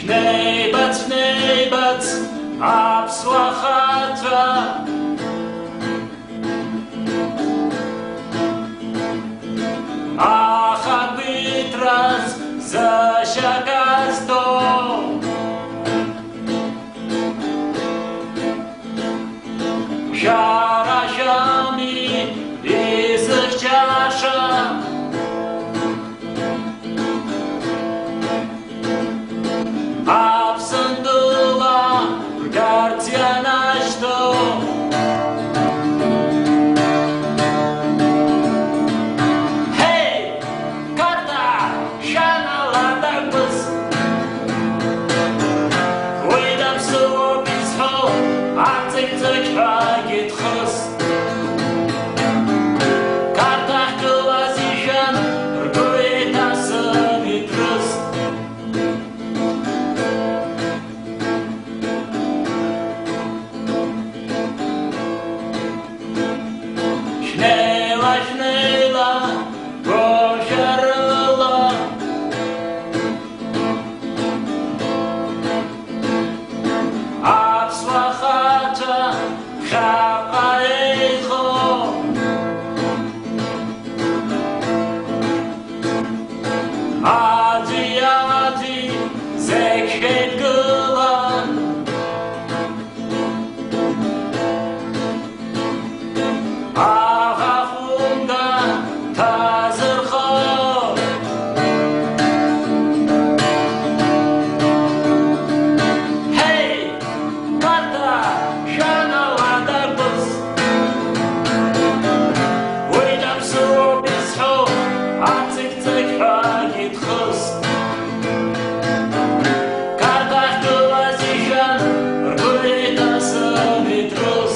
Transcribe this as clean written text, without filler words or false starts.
Schneebatz, Abswachatra. Ach, arbitras, zasiakasto. Sharașami, izăceașa. Absândula, garțianașto. Hei, carta, șana la darbăs. Uidam să obiți hău, ațăi-țăci hagit hăs. Carta hăla zijan, rguita să-mi trăs. Șnela, șnela, poșarăla. Abswachata, șapaecho. Adi, adi, zekhet gălan. Ahafunda, tazırxo. Hey, karta, şana la darbız. Uydam su bizho, atık-tık hagit xız. Karta hıla zijan, rguytası mitrız.